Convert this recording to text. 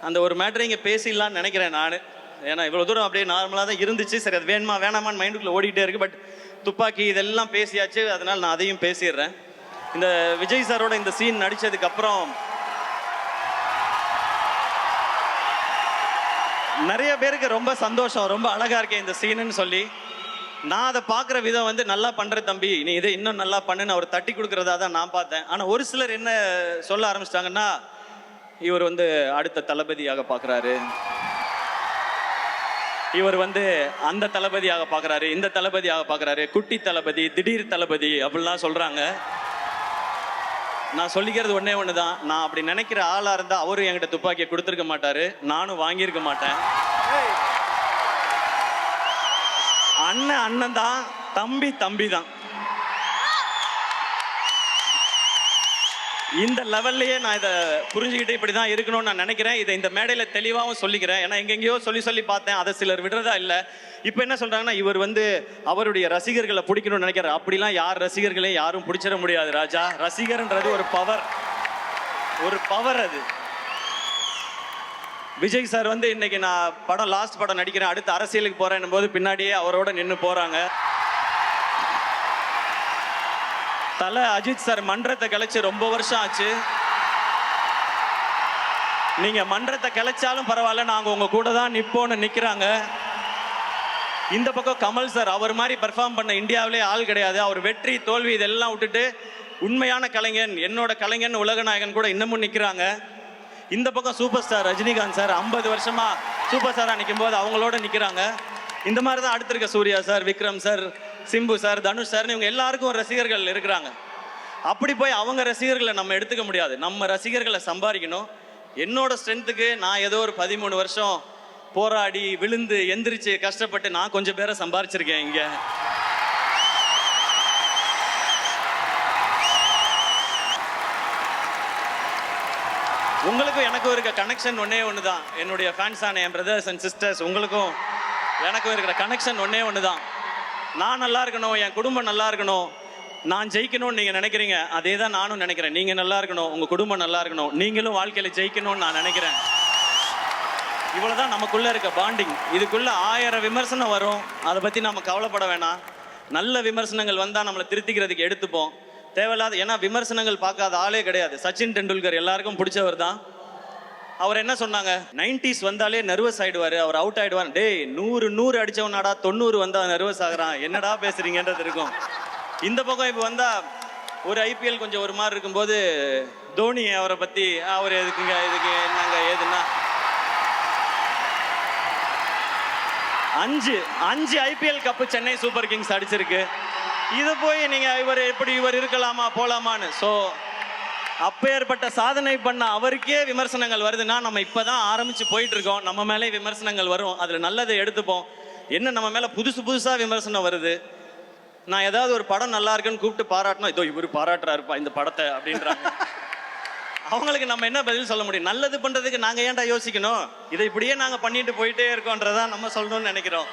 அந்த ஒரு மேட்ரை இங்கே பேசிடலான்னு நினைக்கிறேன் நான். ஏன்னா இவ்வளோ தூரம் அப்படியே நார்மலாக தான் இருந்துச்சு. சரி, அது வேணுமா வேணாமான்னு மைண்டுக்குள்ளே ஓடிக்கிட்டே இருக்குது. பட் துப்பாக்கி இதெல்லாம் பேசியாச்சு, அதனால் நான் அதையும் பேசிடுறேன். இந்த விஜய் சாரோட இந்த சீன் நடித்ததுக்கப்புறம் நிறைய பேருக்கு ரொம்ப சந்தோஷம், ரொம்ப அழகாக இருக்கேன் இந்த சீனுன்னு சொல்லி. நான் அதை பார்க்குற விதம் வந்து நல்லா பண்ணுற தம்பி, நீ இதை இன்னும் நல்லா பண்ணுன்னு அவர் தட்டி கொடுக்குறதா தான் நான் பார்த்தேன். ஆனால் ஒரு சிலர் என்ன சொல்ல ஆரம்பிச்சிட்டாங்கன்னா, இவர் வந்து அடுத்த தளபதியாக பார்க்குறாரு, இவர் வந்து அந்த தளபதியாக பார்க்குறாரு, இந்த தளபதியாக பார்க்குறாரு, குட்டி தளபதி, திடீர் தளபதி அப்படிலாம் சொல்கிறாங்க. நான் சொல்லிக்கிறது ஒன்றே ஒன்று தான், நான் அப்படி நினைக்கிற ஆளாக இருந்தால் அவரும் என்கிட்ட துப்பாக்கியை கொடுத்துருக்க மாட்டார், நானும் வாங்கியிருக்க மாட்டேன். அண்ணன் அண்ணன் தான், தம்பி தம்பி தான். இந்த லெவல்லையே நான் இதை புரிஞ்சுக்கிட்டு இப்படி தான் இருக்கணும்னு நான் நினைக்கிறேன். இதை இந்த மேடையில் தெளிவாகவும் சொல்லிக்கிறேன். ஏன்னா எங்கெங்கேயோ சொல்லி பார்த்தேன், அதை சிலர் விடுறதா இல்லை. இப்போ என்ன சொல்கிறாங்கன்னா, இவர் வந்து அவருடைய ரசிகர்களை பிடிக்கணும்னு நினைக்கிறார். அப்படிலாம் யார் ரசிகர்களையும் யாரும் பிடிச்சிட முடியாது ராஜா. ரசிகர்ன்றது ஒரு பவர், ஒரு பவர் அது. விஜய் சார் வந்து இன்னைக்கு நான் படம் லாஸ்ட் படம் நடிக்கிறேன், அடுத்து அரசியலுக்கு போகிறேன்னும் போது பின்னாடியே அவரோட நின்று போகிறாங்க. தலை அஜித் சார் மன்றத்தை கிளச்சி ரொம்ப வருஷம் ஆச்சு. நீங்க மன்றத்தை கிளச்சாலும் பரவாயில்ல, நாங்க உங்க கூட தான் நிப்போன்னு நிக்கிறாங்க. இந்த பக்கம் கமல் சார், அவர் மாதிரி பெர்ஃபார்ம் பண்ண இந்தியாவிலே ஆள் கிடையாது. அவர் வெற்றி தோல்வி இதெல்லாம் விட்டுட்டு உண்மையான கலைஞன், என்னோட கலைஞன், உலகநாயகன் கூட இன்னமும் நிற்கிறாங்க. இந்த பக்கம் சூப்பர் ஸ்டார் ரஜினிகாந்த் சார் 50 வருஷமா சூப்பர் ஸ்டாராக நிற்கும் போது அவங்களோட நிற்கிறாங்க. இந்த மாதிரி தான் அடுத்திருக்க Suriya sir, Vikram sir, Simbu sir, Dhanush sir, இவங்க எல்லாருக்கும் ரசிகர்கள் இருக்கிறாங்க. அப்படி போய் அவங்க ரசிகர்களை நம்ம எடுத்துக்க முடியாது. நம்ம ரசிகர்களை சம்பாதிக்கணும். என்னோட ஸ்ட்ரென்த்துக்கு நான் ஏதோ ஒரு 13 வருஷம் போராடி விழுந்து எந்திரிச்சு கஷ்டப்பட்டு நான் கொஞ்சம் பேரை சம்பாரிச்சிருக்கேன் இங்கே. உங்களுக்கும் எனக்கும் இருக்க கனெக்ஷன் ஒன்றே ஒன்று தான். என்னுடைய ஃபேன்ஸான என் பிரதர்ஸ் அண்ட் சிஸ்டர்ஸ், உங்களுக்கும் எனக்கும் இருக்கிற கனெக்ஷன் ஒன்றே ஒன்று தான். நான் நல்லா இருக்கணும், என் குடும்பம் நல்லா இருக்கணும், நான் ஜெயிக்கணும்னு நீங்கள் நினைக்கிறீங்க, அதே தான் நானும் நினைக்கிறேன். நீங்கள் நல்லா இருக்கணும், உங்கள் குடும்பம் நல்லா இருக்கணும், நீங்களும் வாழ்க்கையில் ஜெயிக்கணும்னு நான் நினைக்கிறேன். இவ்வளோதான் நமக்குள்ளே இருக்க பாண்டிங். இதுக்குள்ளே 1000 விமர்சனம் வரும், அதை பற்றி நம்ம கவலைப்பட வேணாம். நல்ல விமர்சனங்கள் வந்தால் நம்மளை திருத்திக்கிறதுக்கு எடுத்துப்போம். தேவையில்லாத, ஏன்னா விமர்சனங்கள் பார்க்காத ஆளே கிடையாது. சச்சின் டெண்டுல்கர் எல்லாருக்கும் பிடிச்சவர் தான். அவர் என்ன சொன்னாங்க, 90s வந்தாலே நர்வஸ் ஆகிடுவார், அவர் அவுட் ஆகிடுவார். டேய் 100 அடித்தவனாடா 90 வந்தால் நர்வஸ் ஆகிறான், என்னடா பேசுகிறீங்கன்றது இருக்கும். இந்த பக்கம் இப்போ வந்தால் ஒரு ஐபிஎல் கொஞ்சம் ஒரு மாதிரி இருக்கும்போது தோனி அவரை பற்றி, அவர் எதுக்குங்க, இதுக்கு என்னங்க ஏதுன்னா, 5 IPL cup Chennai super Kings அடிச்சிருக்கு. இதை போய் நீங்கள் இவர் இருக்கலாமா போகலாமான்னு. ஸோ அப்பேற்பட்ட சாதனை பண்ண அவருக்கே விமர்சனங்கள் வருதுன்னா, நம்ம இப்போ தான் ஆரம்பித்து போயிட்டுருக்கோம். நம்ம மேலே விமர்சனங்கள் வரும், அதில் நல்லதை எடுத்துப்போம். என்ன நம்ம மேலே புதுசாக விமர்சனம் வருது. நான் ஏதாவது ஒரு படம் நல்லா இருக்குன்னு கூப்பிட்டு பாராட்டணும், இதோ இவர் பாராட்டுறாருப்பா இந்த படத்தை அப்படின்றாங்க. அவங்களுக்கு நம்ம என்ன பதில் சொல்ல முடியும்? நல்லது பண்ணுறதுக்கு நாங்கள் ஏன்டா யோசிக்கணும், இதை இப்படியே நாங்கள் பண்ணிட்டு போயிட்டே இருக்கோன்றதான் நம்ம சொல்லணும்னு நினைக்கிறோம்.